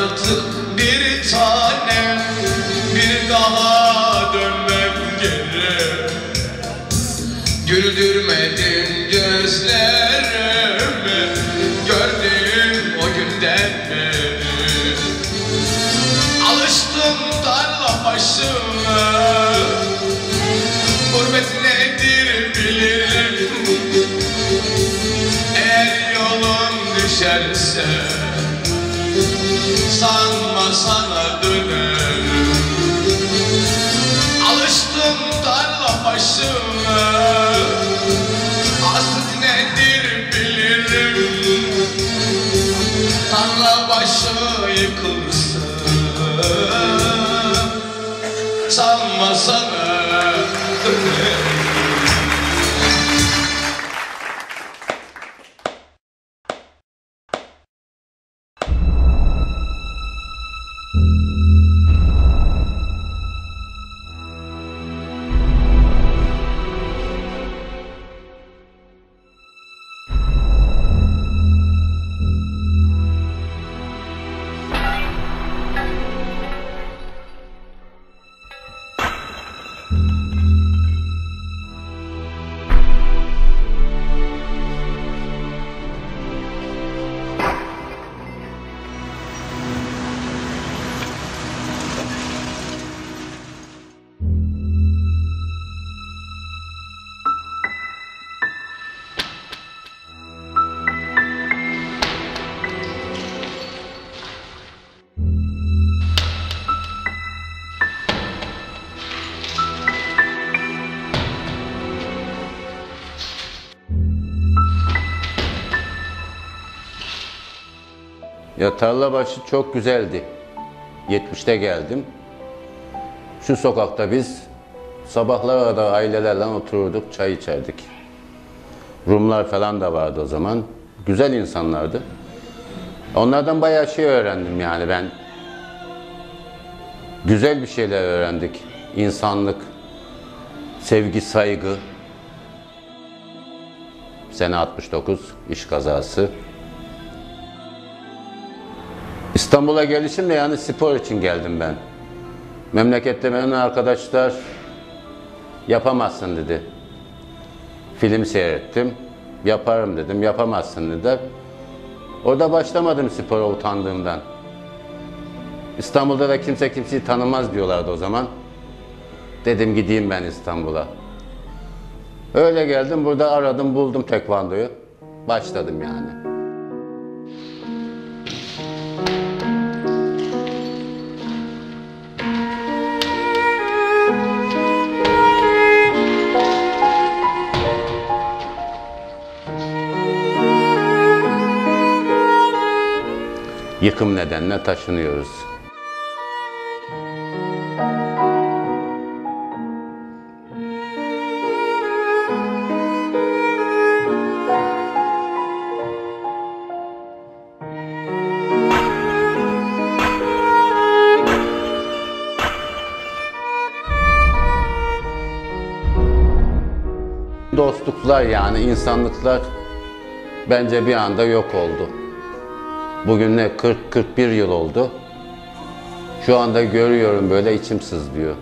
artık bir tanem, bir daha dönmem geri. Güldürmedin gözlerimi, gördüğüm o günden beri. Alıştım darla başıma, gurbet nedir bilirim. Eğer yolun düşerse sanma sana dönerim. Alıştım darla başıma, hasret nedir bilirim. Tarla başı yıkılsa sanma sana dönerim. Ya Tarlabaşı çok güzeldi. 70'te geldim. Şu sokakta biz sabahlara kadar ailelerle otururduk, çay içerdik. Rumlar falan da vardı o zaman. Güzel insanlardı. Onlardan bayağı şey öğrendim yani ben. Güzel bir şeyler öğrendik. İnsanlık, sevgi, saygı. Sene 69, iş kazası. İstanbul'a gelişim de yani spor için geldim ben. Memlekette benim arkadaşlar yapamazsın dedi. Film seyrettim. Yaparım dedim. Yapamazsın dediler. Orada başlamadım spora utandığımdan. İstanbul'da da kimse kimseyi tanımaz diyorlardı o zaman. Dedim gideyim ben İstanbul'a. Öyle geldim. Burada aradım buldum tekvandoyu. Başladım yani. Yıkım nedeniyle taşınıyoruz. Dostluklar yani insanlıklar bence bir anda yok oldu. Bugün ne 40-41 yıl oldu. Şu anda görüyorum böyle içim sızlıyor.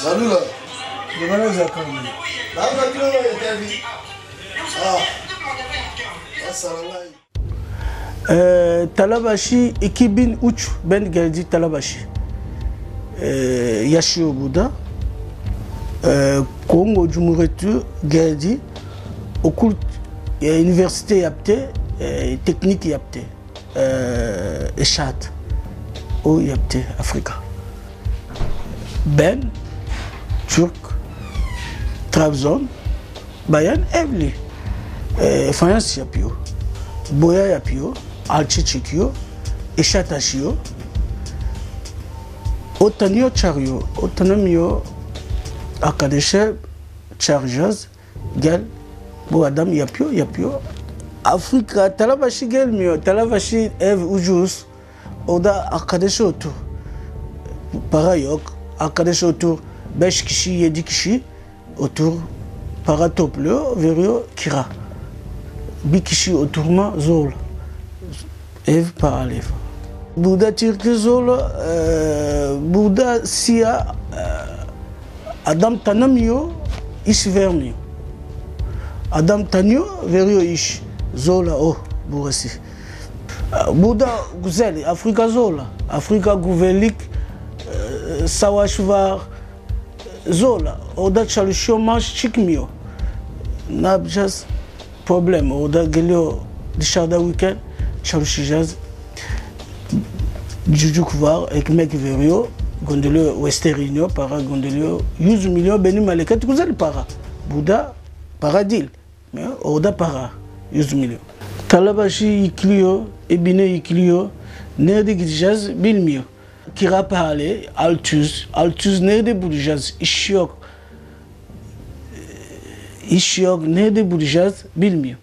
Lalula, gimana zakalım? Lan bakıyor ya tabii. Tarlabaşı 2003 ben geldi Tarlabaşı. Yaşıyor burada. Kongo Cumhuriyeti geldi. Okul, üniversite yaptı, teknik yaptı. İnşaat. O yaptı Afrika. Ben Türk, Trabzon, bayan evli. Fayans yapıyor, boya yapıyor, alçı çekiyor, eşya taşıyor. O tanıyor çağırıyor, o tanımıyor. Arkadaşa çağıracağız. Gel, bu adam yapıyor. Afrika Talabaşı gelmiyor. Talabaşı ev ucuz. Orada arkadaşı otur. Para yok. Arkadaş otur. 5 kişi, 7 kişi otur. Para topluyor, veriyor kira. Bir kişi oturma zor. Ev pahalı. Burada Türkiye zor. Burada siyah adam tanımıyor, iş vermiyor. Adam tanıyor, veriyor iş. Zorla o burası. Burada güzel, Afrika zorla. Afrika güvenlik, savaş var. Zorla. Orada çalışıyor, maaş çıkmıyor. Ne yapacağız? Problem. Orada geliyor dışarıda weekend çalışacağız. Çocuk var, ekmek veriyor. Gönderiyor, Western Union para gönderiyor. 100 milyon benim memleket güzel para. Burada para değil. Orada para. 100 milyon. Talabaşı yıkılıyor, evine yıkılıyor. Nerede gideceğiz bilmiyor. Kira pahalı, 600. 600 nerede bulacağız? İş yok. İş yok, nerede bulacağız bilmiyor.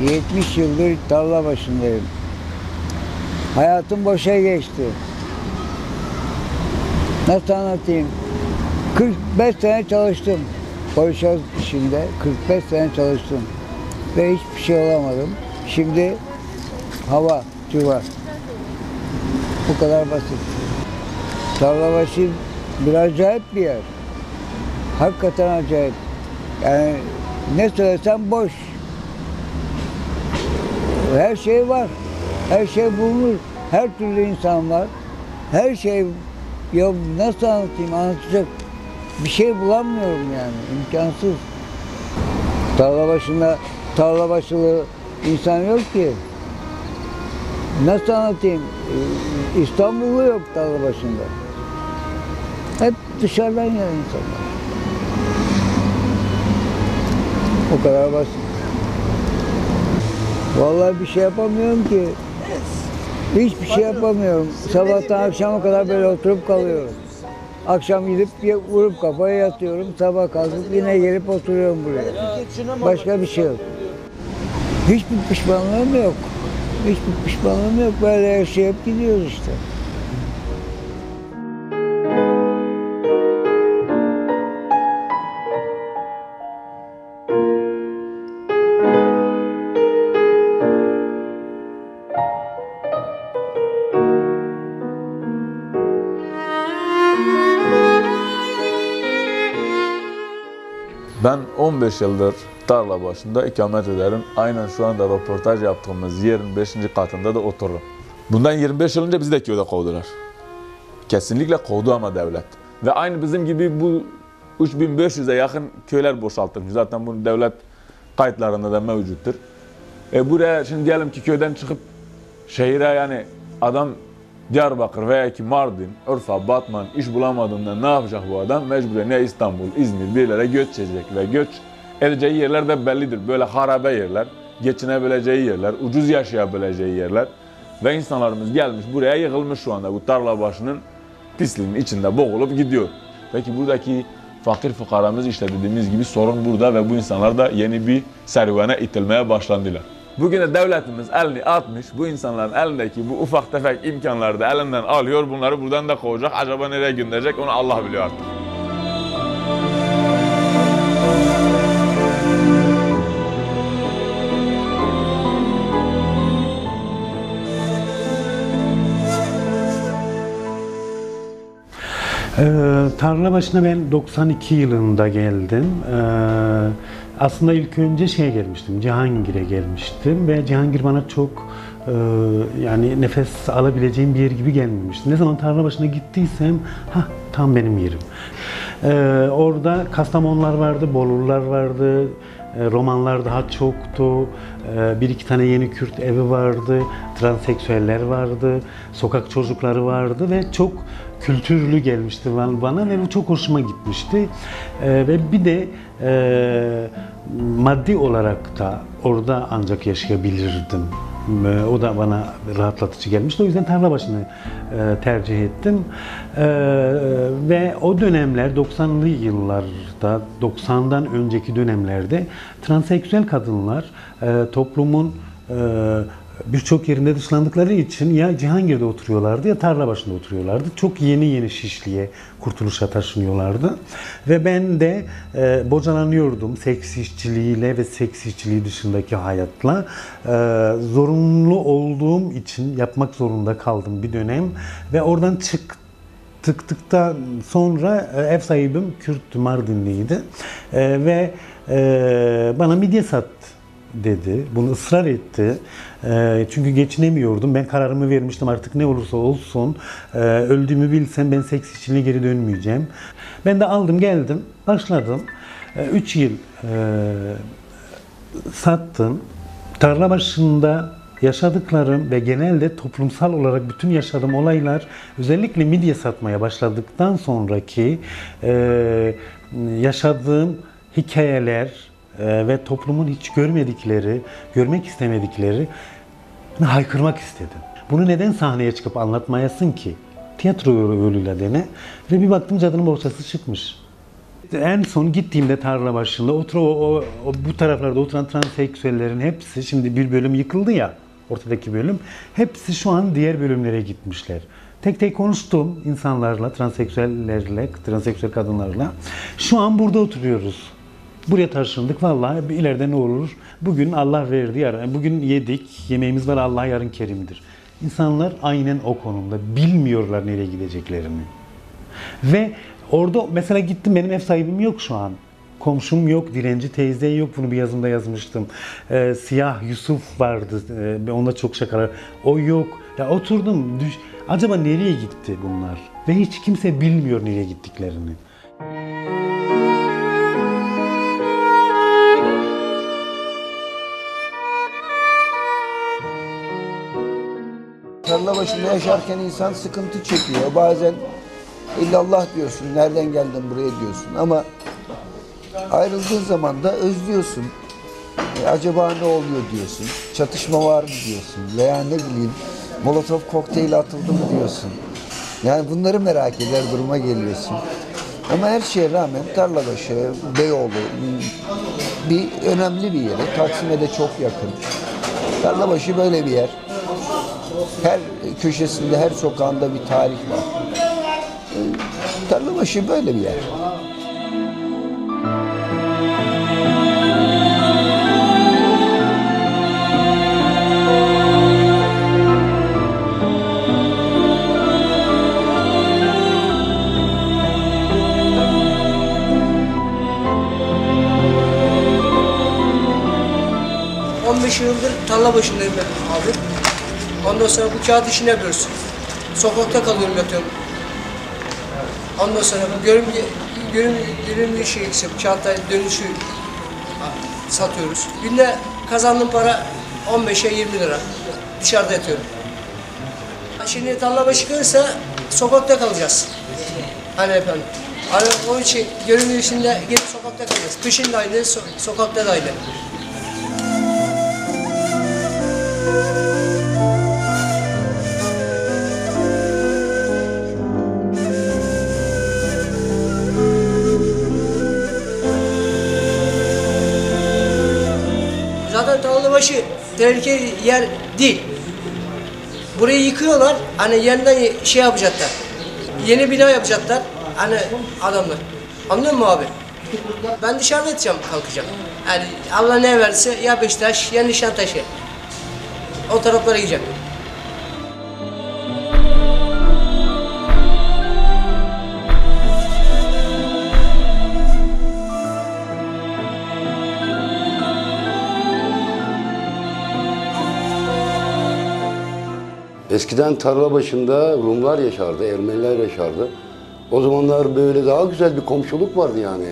...70 yıldır tarla başındayım. Hayatım boşa geçti. Nasıl anlatayım? 45 sene çalıştım. Polis işinde 45 sene çalıştım. Ve hiçbir şey olamadım. Şimdi hava, çuva. Bu kadar basit. Tarlabaşı bir acayip bir yer. Hakikaten acayip. Yani ne söylesem boş. Her şey var. Her şey bulunur. Her türlü insan var. Her şey, ya nasıl anlatayım, anlatacak bir şey bulamıyorum yani. İmkansız. Tarla başında insan yok ki. Nasıl anlatayım? İstanbul'da yok tarla başında. Hep dışarıdan gelen insanlar. O kadar basit. Vallahi bir şey yapamıyorum ki. Hiçbir şey yapamıyorum. Sabahtan akşama kadar böyle oturup kalıyorum. Akşam gidip vurup kafaya yatıyorum. Sabah kalkıp yine gelip oturuyorum buraya. Başka bir şey yok. Hiçbir pişmanlığım yok. Hiçbir pişmanlığım yok. Böyle her şey hep gidiyoruz işte. Ben 15 yıldır tarla başında ikamet ederim. Aynen şu anda röportaj yaptığımız yerin 5. katında da otururum. Bundan 25 yıl önce bizi de köyde kovdular. Kesinlikle kovdu ama devlet. Ve aynı bizim gibi bu 3500'e yakın köyler boşaltılmış. Zaten bunun devlet kayıtlarında da mevcuttur. Buraya şimdi diyelim ki köyden çıkıp şehire, yani adam Diyarbakır veya ki Mardin, Urfa, Batman iş bulamadığında ne yapacak bu adam? Mecburen ya İstanbul, İzmir bir yerlere göç edecek ve göç edeceği yerler de bellidir. Böyle harabe yerler, geçinebileceği yerler, ucuz yaşayabileceği yerler ve insanlarımız gelmiş buraya yığılmış şu anda. Bu tarla başının pisliğinin içinde boğulup gidiyor. Peki buradaki fakir fukaramız işte dediğimiz gibi sorun burada ve bu insanlar da yeni bir serüvene itilmeye başlandılar. Bugün de devletimiz elini atmış, bu insanların elindeki bu ufak tefek imkanları da elinden alıyor, bunları buradan da kovacak. Acaba nereye gönderecek onu Allah biliyor artık. Tarla başına ben 92 yılında geldim. Aslında ilk önce gelmiştim, Cihangir'e gelmiştim ve Cihangir bana çok yani nefes alabileceğim bir yer gibi gelmemişti. Ne zaman tarla başına gittiysem, tam benim yerim. Orada Kastamonular vardı, Bolurlar vardı, Romanlar daha çoktu, bir iki tane yeni Kürt evi vardı, transseksüeller vardı, sokak çocukları vardı ve çok kültürlü gelmişti bana ve bu çok hoşuma gitmişti. Ve bir de maddi olarak da orada ancak yaşayabilirdim. O da bana rahatlatıcı gelmişti. O yüzden Tarlabaşı'nı tercih ettim. Ve o dönemler 90'lı yıllarda, 90'dan önceki dönemlerde transseksüel kadınlar toplumun birçok yerinde dışlandıkları için ya Cihangir'de oturuyorlardı ya Tarlabaşı'nda oturuyorlardı. Çok yeni Şişli'ye, Kurtuluş'a taşınıyorlardı. Ve ben de bocalanıyordum seks işçiliğiyle ve seks işçiliği dışındaki hayatla. Zorunlu olduğum için yapmak zorunda kaldım bir dönem. Ve oradan çıktıktan sonra ev sahibim Kürt Mardinliydi. Ve bana midye sat dedi. Bunu ısrar etti. Çünkü geçinemiyordum. Ben kararımı vermiştim, artık ne olursa olsun. Öldüğümü bilsem ben seks işçiliğine geri dönmeyeceğim. Ben de aldım geldim. Başladım. 3 yıl sattım. Tarlabaşı'nda yaşadıklarım ve genelde toplumsal olarak bütün yaşadığım olaylar, özellikle midye satmaya başladıktan sonraki yaşadığım hikayeler ve toplumun hiç görmedikleri, görmek istemedikleri haykırmak istedim. Bunu neden sahneye çıkıp anlatmayasın ki? Tiyatro yoluyla dene. Ve bir baktım cadının bohçası çıkmış. En son gittiğimde Tarlabaşı'nda bu taraflarda oturan transseksüellerin hepsi, şimdi bir bölüm yıkıldı ya, ortadaki bölüm, hepsi şu an diğer bölümlere gitmişler. Tek tek konuştum insanlarla, transseksüellerle, transseksüel kadınlarla. Şu an burada oturuyoruz. Buraya taşındık, vallahi ileride ne olur? Bugün Allah verdi, yarın. Bugün yedik, yemeğimiz var, Allah yarın kerimdir. İnsanlar aynen o konumda. Bilmiyorlar nereye gideceklerini. Ve orada mesela gittim, benim ev sahibim yok şu an. Komşum yok, dilenci teyze yok. Bunu bir yazımda yazmıştım. Siyah Yusuf vardı. Onunla çok şakalar. O yok. Ya oturdum. Acaba nereye gitti bunlar? Ve hiç kimse bilmiyor nereye gittiklerini. Tarlabaşı'nda yaşarken insan sıkıntı çekiyor. Bazen illallah diyorsun, nereden geldin buraya diyorsun. Ama ayrıldığın zaman da özlüyorsun. Acaba ne oluyor diyorsun. Çatışma var mı diyorsun. Veya ne bileyim, Molotov kokteyli atıldı mı diyorsun. Yani bunları merak eder duruma geliyorsun. Ama her şeye rağmen Tarlabaşı, Beyoğlu bir önemli bir yeri. Taksim'e de çok yakın. Tarlabaşı böyle bir yer. Her köşesinde, her sokağında bir tarih var. Tarlabaşı böyle bir yer. Yıldır Tarlabaşı'ndayım ben abi. Ondan sonra bu kağıt işini yapıyoruz. Sokakta kalıyorum, yatıyorum. Ondan sonra bu görünümlü işi eksik. Kağıtta dönüşü satıyoruz. Günde kazandığım para 15'e 20 lira. Dışarıda yatıyorum. Şimdi Tarlabaşı kalırsa sokakta kalacağız. Hani efendim. Hani onun için görünümlü işinde gelip sokakta kalacağız. Kışın da aynı, sokakta da aynı. Zaten Tarlabaşı tehlikeli yer değil. Burayı yıkıyorlar, hani yeniden şey yapacaklar. Yeni bina yapacaklar, hani adamlar. Anlıyor musun abi? Ben dışarıda yatacağım, kalkacağım. Yani Allah ne verse ya Beşiktaş ya Nişantaşı. O taraflara gideceğim. Eskiden Tarlabaşı'nda Rumlar yaşardı, Ermeniler yaşardı. O zamanlar böyle daha güzel bir komşuluk vardı yani.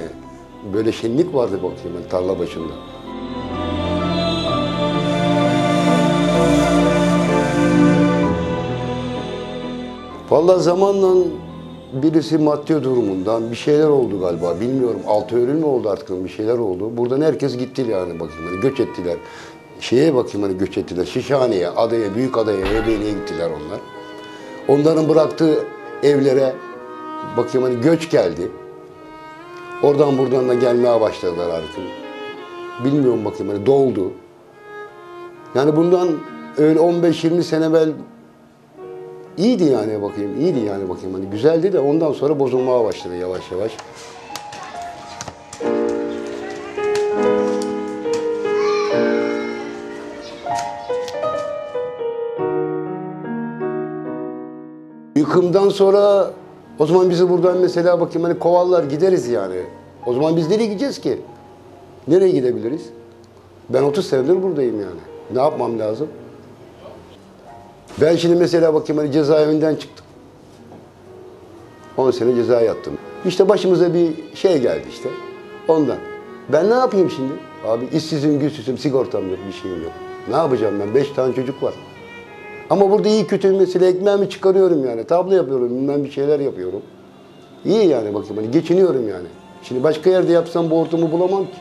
Böyle şenlik vardı bakayım ben Tarlabaşı'nda. Vallahi zamanla birisi maddi durumundan bir şeyler oldu galiba. Bilmiyorum, altı örül mü oldu artık, bir şeyler oldu. Buradan herkes gitti yani bakayım. Hani göç ettiler. Şeye bakayım hani göç ettiler. Şişhane'ye, adaya, büyük adaya, Ereğli'ye gittiler onlar. Onların bıraktığı evlere bakayım hani göç geldi. Oradan buradan da gelmeye başladılar artık. Bilmiyorum bakayım hani doldu. Yani bundan öyle 15-20 sene evvel iyiydi yani bakayım, iyiydi yani bakayım hani güzeldi de ondan sonra bozulmaya başladı yavaş yavaş. Yıkımdan sonra o zaman bizi buradan mesela bakayım hani kovallar gideriz yani. O zaman biz nereye gideceğiz ki? Nereye gidebiliriz? Ben 30 senedir buradayım yani. Ne yapmam lazım? Ben şimdi mesela bakayım hani cezaevinden çıktım. 10 sene ceza yattım. İşte başımıza bir şey geldi işte. Ondan. Ben ne yapayım şimdi? Abi işsizim, güçsüzüm, sigortam yok, bir şeyim yok. Ne yapacağım ben? 5 tane çocuk var. Ama burada iyi kötü mesela ekmeğimi çıkarıyorum yani. Tablo yapıyorum, bilmem bir şeyler yapıyorum. İyi yani bakayım hani geçiniyorum yani. Şimdi başka yerde yapsam bu ortamı bulamam ki.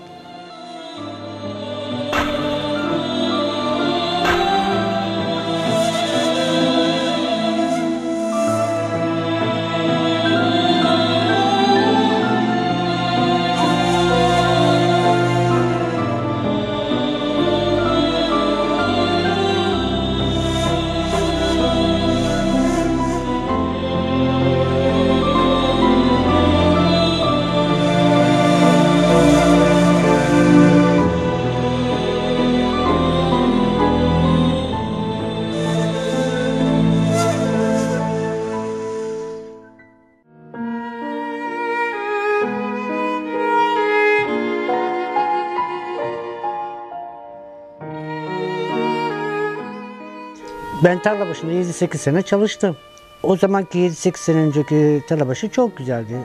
Ben tarla başında 7-8 sene çalıştım. O zamanki 7-8 sene önceki tarla başı çok güzeldi.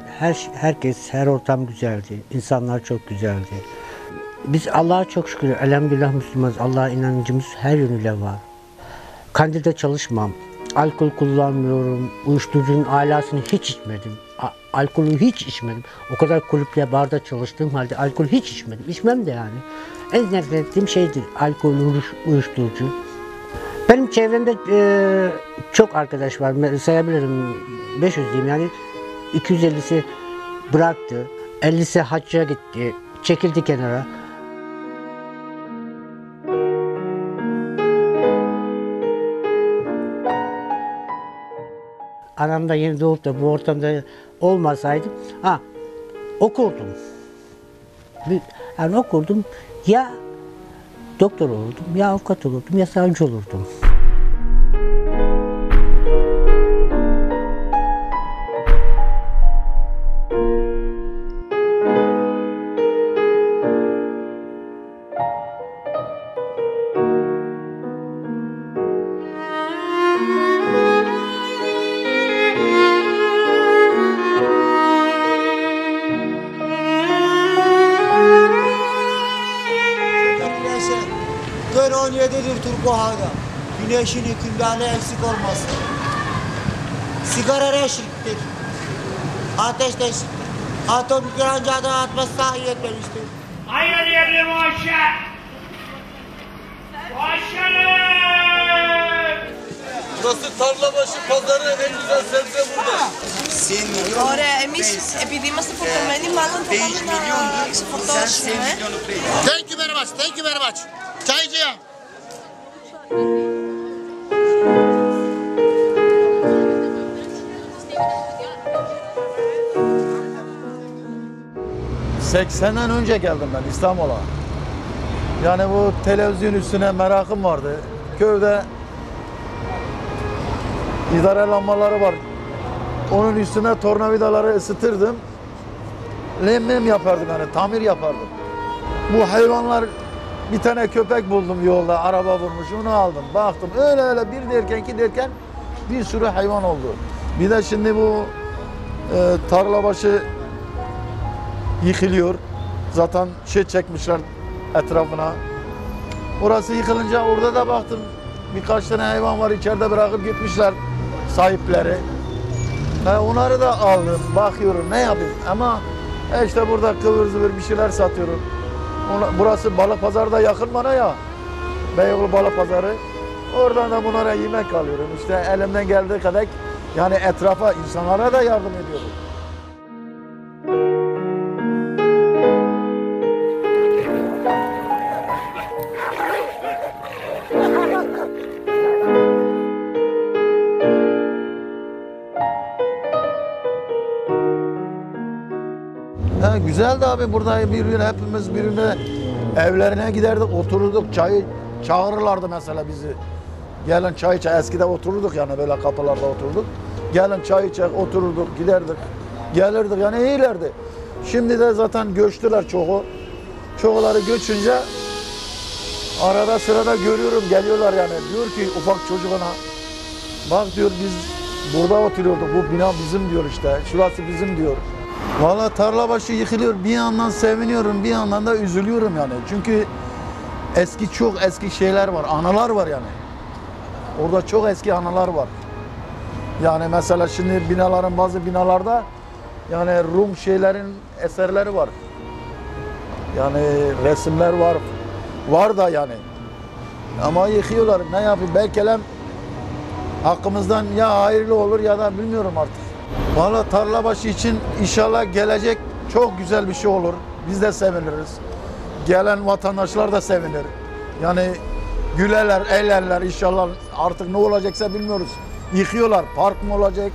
Herkes, her ortam güzeldi. İnsanlar çok güzeldi. Biz Allah'a çok şükür, elhamdülillah Müslümanız. Allah'a inancımız her yönüyle var. Kandilde çalışmam. Alkol kullanmıyorum. Uyuşturucunun alasını hiç içmedim. Alkolü hiç içmedim. O kadar kulüple, barda çalıştığım halde alkol hiç içmedim. İçmem de yani. En nefret ettiğim şeydir alkol, uyuşturucu. Benim çevremde çok arkadaş var. Sayabilirim, 500 diyeyim yani. 250'si bıraktı. 50'si hacca gitti. Çekildi kenara. Anam da yeni doğup da bu ortamda olmasaydı, okurdum. Yani okurdum, ya doktor olurdum, ya avukat olurdum, ya savcı olurdum. Gün 17'dir Turkuha'da. Güneşin hükümdarı eksik olmasın. Sigara reşittir. Ateş de eşittir. Atom yıkılancağdan atması sahi yetmemiştir. Hayır yerli muhaşer! Muhaşerler! Burası Tarlabaşı pazarı, en güzel sebze burada. Ωραία, εμείς επειδή είμαστε φορτωμένοι, μάλλον θα πάμε να ξεφορτώσουμε. Thank you very much, thank you very much. Çaycıya. ...80'den önce geldim ben İstanbul'a. Yani bu televizyon üstüne merakım vardı. Köyde idare lambaları var. Onun üstüne tornavidaları ısıtırdım. Lemmem yapardım yani, tamir yapardım. Bu hayvanlar, bir tane köpek buldum yolda, araba vurmuş, onu aldım. Baktım öyle bir derken iki derken bir sürü hayvan oldu. Bir de şimdi bu Tarlabaşı yıkılıyor. Zaten çekmişler etrafına. Orası yıkılınca orada da baktım birkaç tane hayvan var, içeride bırakıp gitmişler sahipleri. Onları da aldım, bakıyorum ne yapayım ama işte burada kıvır zıvır bir şeyler satıyorum. Burası balık pazarı da yakın bana ya. Beyoğlu balık pazarı. Oradan da bunlara yemek alıyorum. İşte elimden geldiği kadar yani etrafa, insanlara da yardım ediyorum. Güzeldi abi burada hepimiz birbirine evlerine giderdik, otururduk, çayı çağırırlardı mesela bizi. Gelin çay içe, eskiden otururduk yani böyle kapılarda oturduk. Gelin çay içe, otururduk, giderdik, gelirdik yani iyilerdi. Şimdi de zaten göçtüler çoğu. Çoğuları göçünce arada sırada görüyorum geliyorlar yani. Diyor ki ufak çocuğuna bak diyor biz burada oturuyorduk, bu bina bizim diyor işte, şurası bizim diyor. Valla Tarlabaşı yıkılıyor. Bir yandan seviniyorum, bir yandan da üzülüyorum yani. Çünkü çok eski şeyler var, anılar var yani. Orada çok eski anılar var. Yani mesela şimdi bazı binalarda yani Rum şeylerin eserleri var. Yani resimler var. Var da yani. Ama yıkıyorlar. Ne yapayım? Belki hakkımızdan ya hayırlı olur ya da bilmiyorum artık. Valla Tarlabaşı için inşallah gelecek çok güzel bir şey olur. Biz de seviniriz. Gelen vatandaşlar da sevinir. Yani gülerler, eğlerler inşallah. Artık ne olacaksa bilmiyoruz. Yıkıyorlar. Park mı olacak?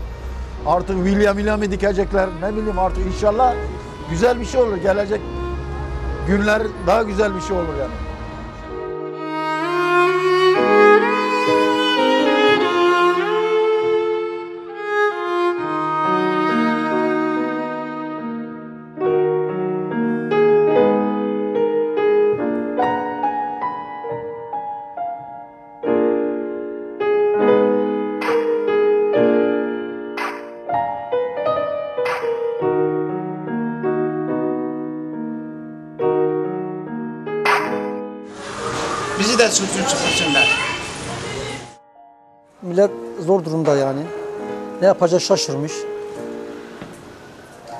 Artık William'ı dikecekler. Ne bileyim artık inşallah güzel bir şey olur. Gelecek günler daha güzel bir şey olur yani. Bizi de süpürsünler. Millet zor durumda yani. Ne yapacak şaşırmış.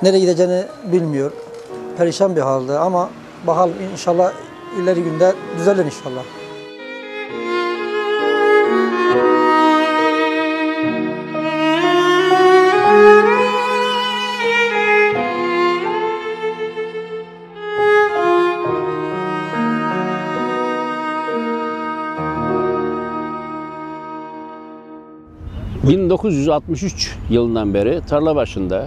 Nereye gideceğini bilmiyor. Perişan bir halde ama bakalım inşallah ileri günde düzelir inşallah. ...1963 yılından beri Tarlabaşı'nda,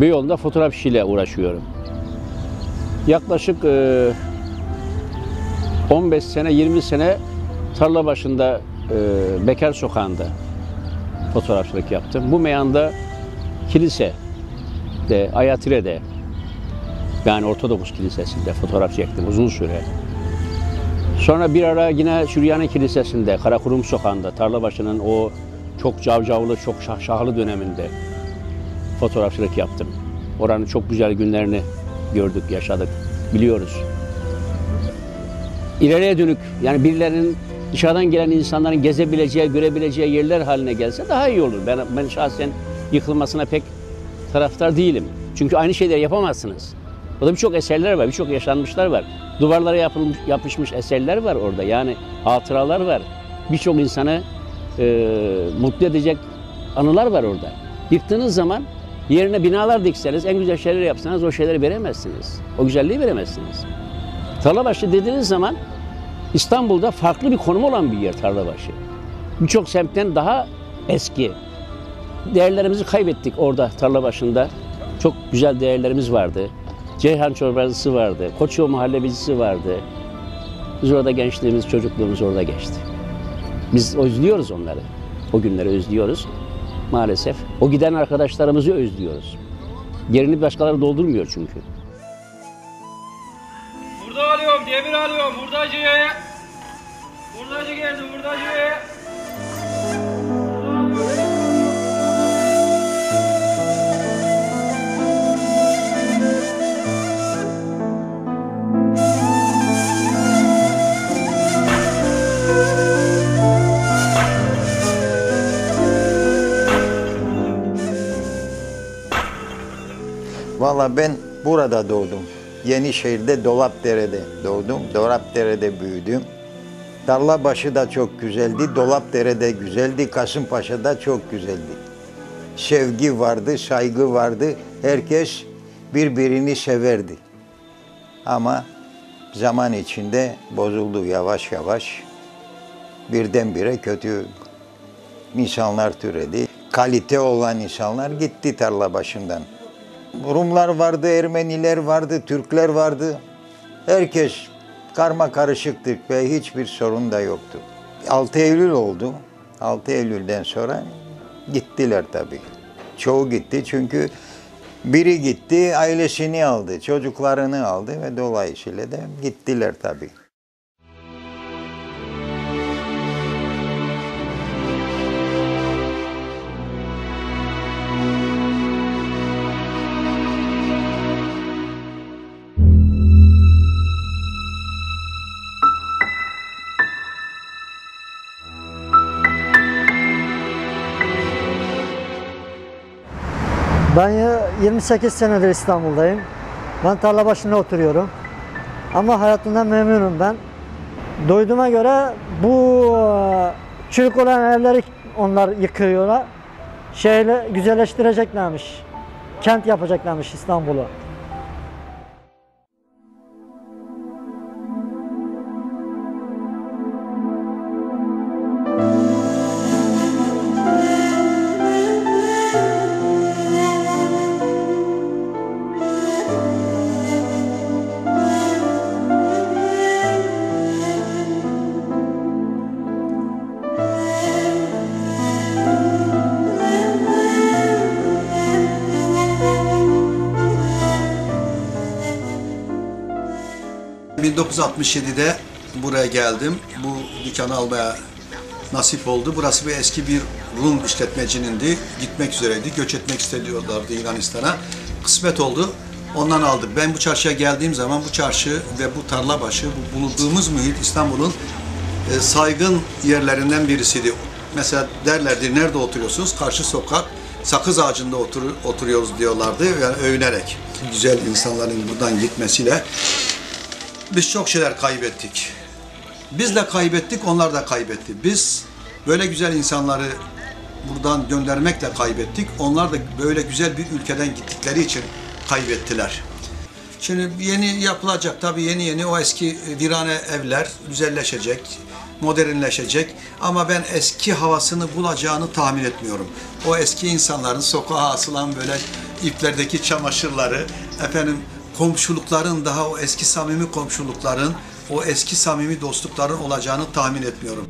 Beyoğlu'nda fotoğraf işiyle uğraşıyorum. Yaklaşık 15 sene, 20 sene Tarlabaşı'nda, Bekar Sokağı'nda fotoğrafçılık yaptım. Bu meyanda kilisede, Ayatire'de, yani Ortodoks Kilisesi'nde fotoğraf çektim uzun süre. Sonra bir ara yine Süryani Kilisesi'nde, Karakurum Sokağı'nda, Tarlabaşı'nın o çok cavcavlı, çok şahşahlı döneminde fotoğrafçılık yaptım. Oranın çok güzel günlerini gördük, yaşadık, biliyoruz. İleriye dönük, yani birilerinin, dışarıdan gelen insanların gezebileceği, görebileceği yerler haline gelse daha iyi olur. Ben şahsen yıkılmasına pek taraftar değilim. Çünkü aynı şeyleri yapamazsınız. Orada birçok eserler var, birçok yaşanmışlar var. Duvarlara yapışmış eserler var orada, yani hatıralar var. Birçok insanı mutlu edecek anılar var orada. Yıktığınız zaman yerine binalar dikseniz, en güzel şeyler yapsanız o şeyleri veremezsiniz. O güzelliği veremezsiniz. Tarlabaşı dediğiniz zaman İstanbul'da farklı bir konum olan bir yer Tarlabaşı. Birçok semtten daha eski. Değerlerimizi kaybettik orada Tarlabaşı'nda. Çok güzel değerlerimiz vardı. Ceyhan Çorbacısı vardı, Koçyol Muhallebicisi vardı. Biz orada gençliğimiz, çocukluğumuz orada geçti. Biz özlüyoruz onları. O günleri özlüyoruz. Maalesef. O giden arkadaşlarımızı özlüyoruz. Yerini başkaları doldurmuyor çünkü. Burada alıyorum, demir alıyorum, hurdacı. Hurdacı geldi, hurdacı. Valla ben burada doğdum. Yenişehir'de Dolapdere'de doğdum. Dolapdere'de büyüdüm. Tarlabaşı da çok güzeldi. Dolapdere'de güzeldi. Kasımpaşa'da çok güzeldi. Sevgi vardı, saygı vardı. Herkes birbirini severdi. Ama zaman içinde bozuldu yavaş yavaş. Birdenbire kötü insanlar türedi. Kalite olan insanlar gitti tarla başından. Rumlar vardı, Ermeniler vardı, Türkler vardı. Herkes karma karışıktık ve hiçbir sorun da yoktu. 6 Eylül oldu. 6 Eylül'den sonra gittiler tabii. Çoğu gitti çünkü biri gitti, ailesini aldı, çocuklarını aldı ve dolayısıyla da gittiler tabii. Ben 28 senedir İstanbul'dayım. Ben tarla başında oturuyorum. Ama hayatımdan memnunum ben. Duyduğuma göre bu çürük olan evleri onlar yıkıyorlar. Şehri güzelleştireceklermiş. Kent yapacaklarmış İstanbul'u. ...1967'de buraya geldim. Bu dükkanı almaya nasip oldu. Burası bir eski bir Rum işletmecinindi. Gitmek üzereydi. Göç etmek istiyorlardı Yunanistan'a. Kısmet oldu. Ondan aldık. Ben bu çarşıya geldiğim zaman bu çarşı ve bu tarlabaşı, bu bulunduğumuz muhit İstanbul'un saygın yerlerinden birisiydi. Mesela derlerdi, nerede oturuyorsunuz? Karşı sokak, sakız ağacında oturuyoruz diyorlardı. Yani övünerek. Güzel insanların buradan gitmesiyle biz çok şeyler kaybettik. Biz de kaybettik, onlar da kaybetti. Biz böyle güzel insanları buradan göndermekle kaybettik. Onlar da böyle güzel bir ülkeden gittikleri için kaybettiler. Şimdi yeni yapılacak tabii yeni o eski virane evler güzelleşecek, modernleşecek. Ama ben eski havasını bulacağını tahmin etmiyorum. O eski insanların sokağa asılan böyle iplerdeki çamaşırları, komşulukların daha o eski samimi komşulukların, o eski samimi dostlukların olacağını tahmin etmiyorum.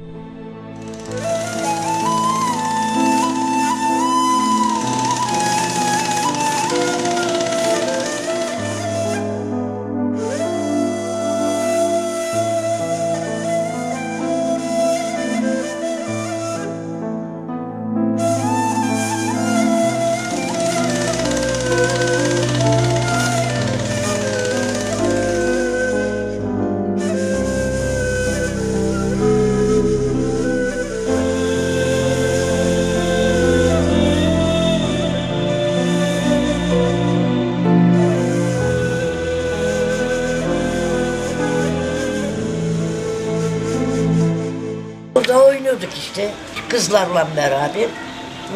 Burada oynuyorduk işte kızlarla beraber.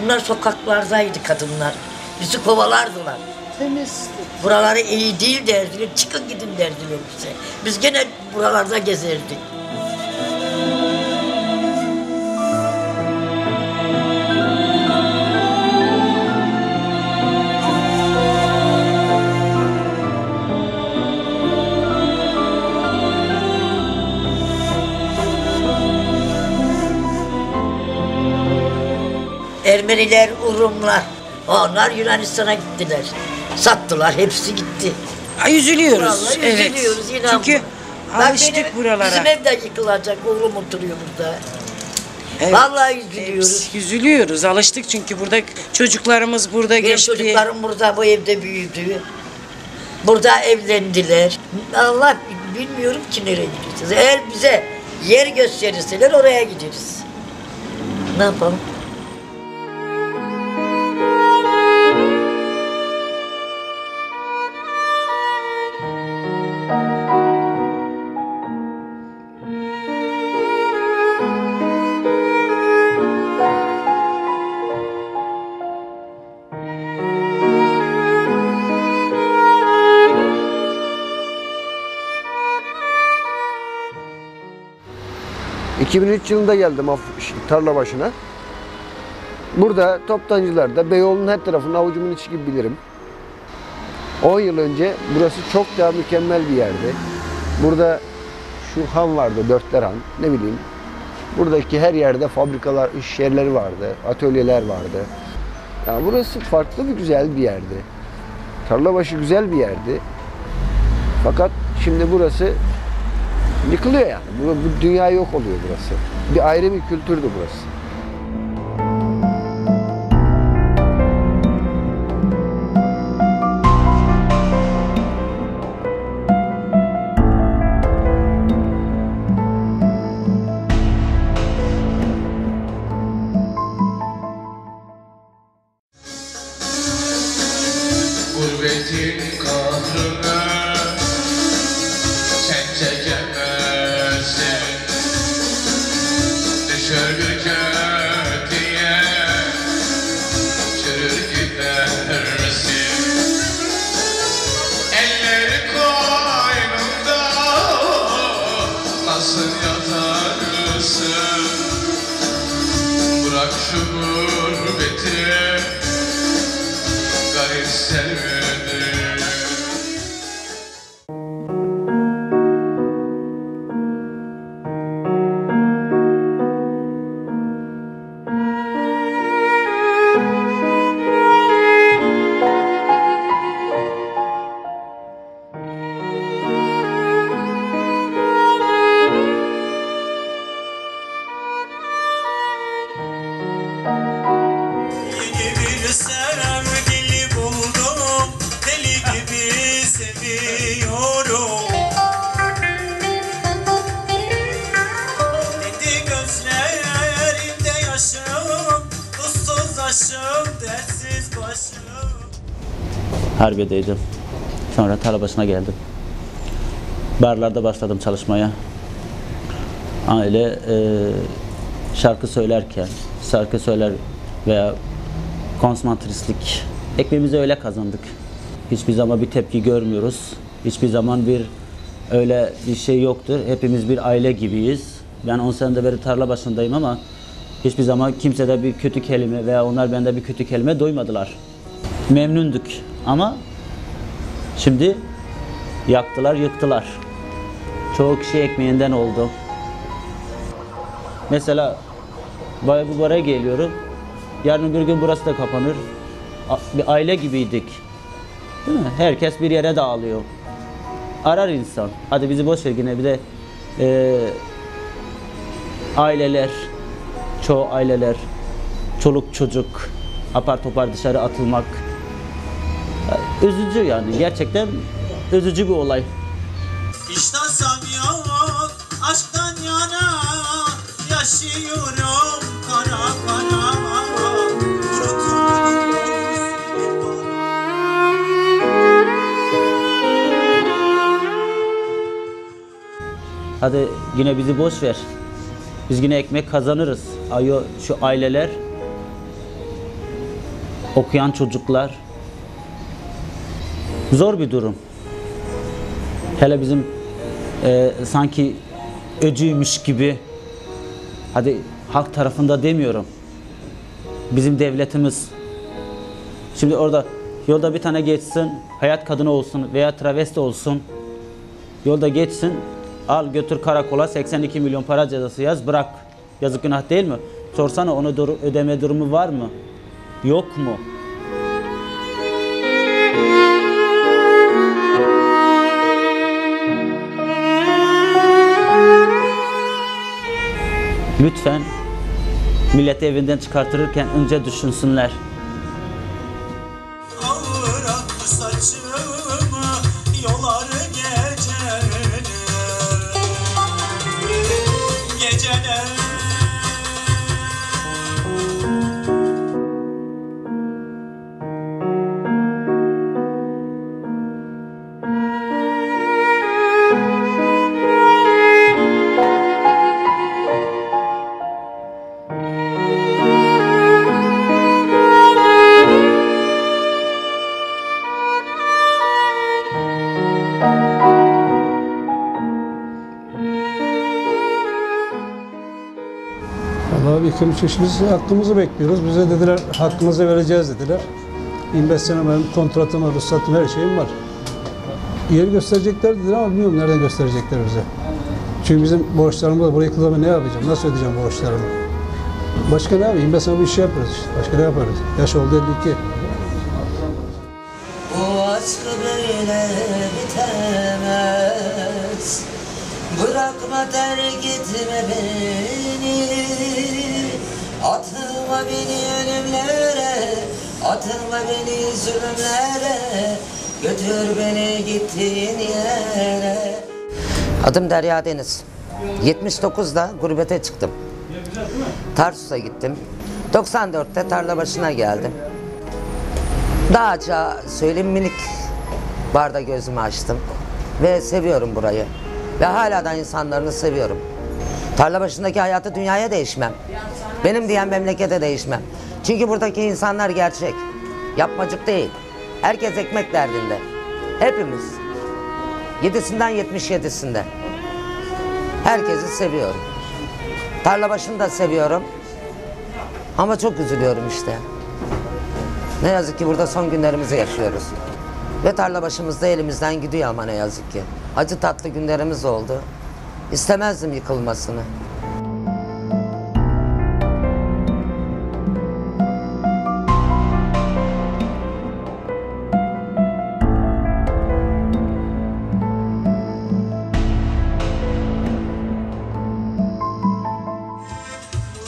Bunlar sokaklardaydı kadınlar. Bizi kovalardılar. Temizdi. Buraları iyi değil derdiler. Çıkın gidin derdiler bize. Biz gene buralarda gezerdik. Ermeniler, Rumlar, onlar Yunanistan'a gittiler. Sattılar, hepsi gitti. Ay, üzülüyoruz. Vallahi Evet. üzülüyoruz, inan. Çünkü alıştık buralara. Bizim ev de yıkılacak, oğlum oturuyor burada. Evet. Vallahi üzülüyoruz. Hepsi üzülüyoruz, alıştık çünkü burada çocuklarımız burada Benim geçti. çocuklarım burada, bu evde büyüdü. Burada evlendiler. Allah bilmiyorum ki nereye gideceğiz. Eğer bize yer gösterirseler oraya gideriz. Ne yapalım? 2003 yılında geldim tarla başına. Burada Toptancılar'da Beyoğlu'nun her tarafını avucumun içi gibi bilirim. 10 yıl önce burası çok daha mükemmel bir yerdi. Burada şu han vardı, Dörtler Han, ne bileyim. Buradaki her yerde fabrikalar, iş yerleri vardı, atölyeler vardı. Yani burası farklı bir güzel bir yerdi. Tarlabaşı güzel bir yerdi. Fakat şimdi burası yıkılıyor yani. Bu dünya yok oluyor burası. Bir ayrı bir kültürdü burası. Gurbetin kahrını sen çekemezsin. Düşer bir kötüye çürür gidersin. Elleri koynunda nasıl yatarsın? Bırak şu gurbeti, garip sevdim. Harbiye'deydim. Sonra Tarlabaşı'na geldim. Barlarda başladım çalışmaya. Öyle şarkı söyler veya konsantristlik. Ekmeğimizi öyle kazandık. Hiçbir zaman bir tepki görmüyoruz. Hiçbir zaman öyle bir şey yoktur. Hepimiz bir aile gibiyiz. Ben 10 senede beri tarla başındayım ama hiçbir zaman kimsede bir kötü kelime veya onlar bende bir kötü kelime duymadılar. Memnunduk ama şimdi yaktılar, yıktılar. Çoğu kişi ekmeğinden oldu. Mesela buraya geliyorum. Yarın bir gün burası da kapanır. Bir aile gibiydik. Değil mi? Herkes bir yere dağılıyor. Arar insan. Hadi bizi boş ver, yine bir de aileler, çoğu aileler, çoluk çocuk, apar topar dışarı atılmak. Üzücü yani. Gerçekten üzücü bir olay. İştasam yok, aşktan yana yaşıyorum kara kara. Hadi yine bizi boş ver. Biz yine ekmek kazanırız. Şu aileler, okuyan çocuklar. Zor bir durum. Hele bizim sanki öcüymüş gibi, hadi halk tarafında demiyorum, bizim devletimiz. Şimdi orada yolda bir tane geçsin, hayat kadını olsun veya travesti olsun, yolda geçsin, al götür karakola, 82 milyon para cezası yaz, bırak. Yazık, günah değil mi? Sorsana, onu ödeme durumu var mı? Yok mu? Lütfen milleti evinden çıkartırken önce düşünsünler. Ağırattı saçımı yolar geceler, geceler. Tabii ki biz hakkımızı bekliyoruz. Bize dediler hakkınızı vereceğiz dediler. 25 sene benim kontratım, ruhsatım, her şeyim var. Yer gösterecekler dediler ama bilmiyorum nereden gösterecekler bize. Çünkü bizim borçlarımız var. Buraya yıkıldı ne yapacağım? Nasıl ödeyeceğim borçlarımı? Başka ne yapayım? 25 sene bir iş yaparız işte. Başka ne yaparız? Yaş oldu 52. Bu aşk böyle bitemez. Bırakma terk etme beni. Atma beni ölümlere. Atma beni zulümlere. Götür beni gittiğin yere. Adım Derya Deniz. 79'da gurbete çıktım. Tarsus'a gittim. 94'te Tarlabaşı'na geldim. Daha açığa söyleyeyim, minik barda gözümü açtım. Ve seviyorum burayı. Ve hala da insanlarını seviyorum. Tarlabaşı'ndaki hayatı dünyaya değişmem. Benim diyen memlekete değişmem. Çünkü buradaki insanlar gerçek. Yapmacık değil. Herkes ekmek derdinde. Hepimiz. 7'sinden 77'sinde. Herkesi seviyorum. Tarlabaşı'nı da seviyorum. Ama çok üzülüyorum işte. Ne yazık ki burada son günlerimizi yaşıyoruz. Ve Tarlabaşı'mız da elimizden gidiyor ama ne yazık ki. Acı tatlı günlerimiz oldu. İstemezdim yıkılmasını.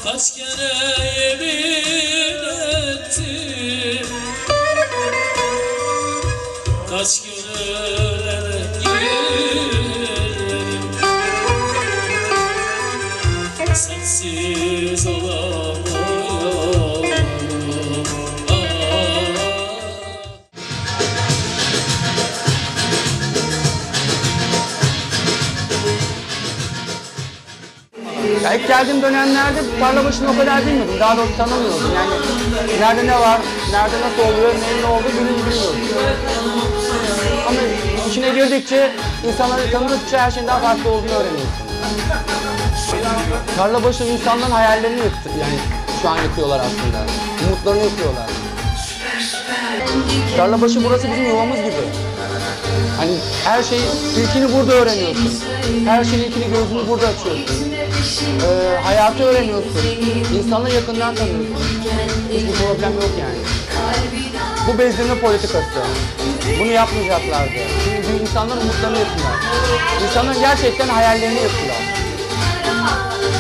Kaç kere yemin ettim, kaç gönüllere girdim, sensiz olamam. Ya ilk geldiğim dönemlerde Tarlabaşı'nı o kadar bilmiyordum. Daha doğrusu tanımıyordum. Yani nerede ne var, nerede nasıl oluyor, neyin ne olduğu bilmiyordum. Ama içine girdikçe, insanları tanıdıkça her şeyin daha farklı olduğunu öğreniyorsun. Tarlabaşı insanların hayallerini yıktı. Yani şu an yıkıyorlar aslında. Umutlarını yıkıyorlar. Tarlabaşı burası bizim yuvamız gibi. Hani her şeyi, ilkini burada öğreniyorsun. Her şeyin ilkini, gözünü burada açıyorsun. Hayatı öğreniyorsun. İnsanları yakından tanıyorsun. Hiçbir problem yok yani. Bu bezdirme politikası. Bunu yapmayacaklardı. Çünkü insanların umutlarını yıktılar. İnsanların gerçekten hayallerini yıktılar.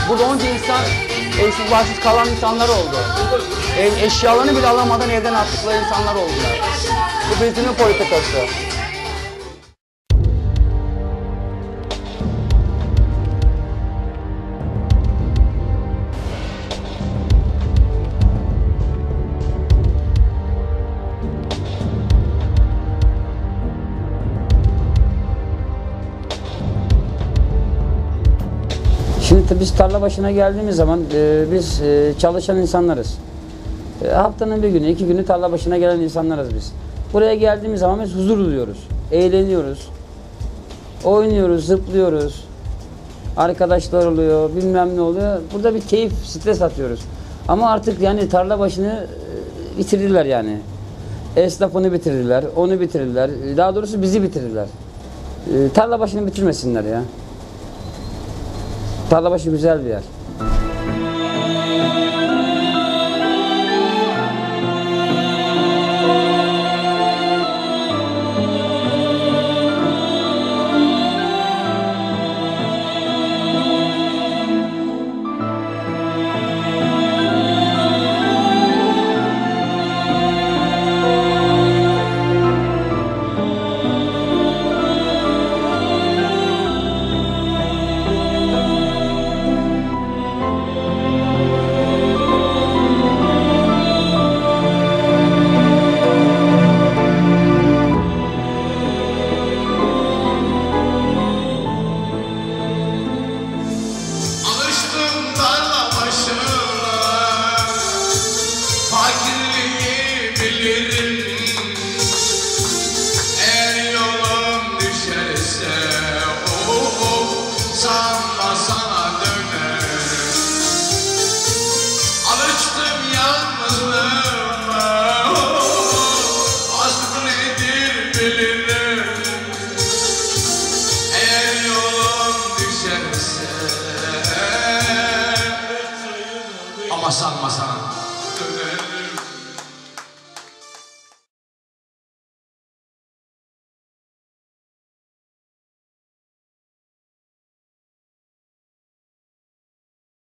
Burada onca insan evsiz barksız kalan insanlar oldu. Eşyalarını bile alamadan evden attıkları insanlar oldular. Bu bezdirme politikası. Şimdi biz Tarlabaşı'na geldiğimiz zaman biz çalışan insanlarız. Haftanın bir günü, 2 günü Tarlabaşı'na gelen insanlarız biz. Buraya geldiğimiz zaman biz huzur duyuyoruz, eğleniyoruz, oynuyoruz, zıplıyoruz. Arkadaşlar oluyor, bilmem ne oluyor. Burada bir keyif, stres atıyoruz. Ama artık yani Tarlabaşı'nı bitirdiler yani. Esnafını bitirdiler, onu bitirdiler. Daha doğrusu bizi bitirdiler. Tarlabaşı'nı bitirmesinler ya. Tarlabaşı güzel bir yer. masal.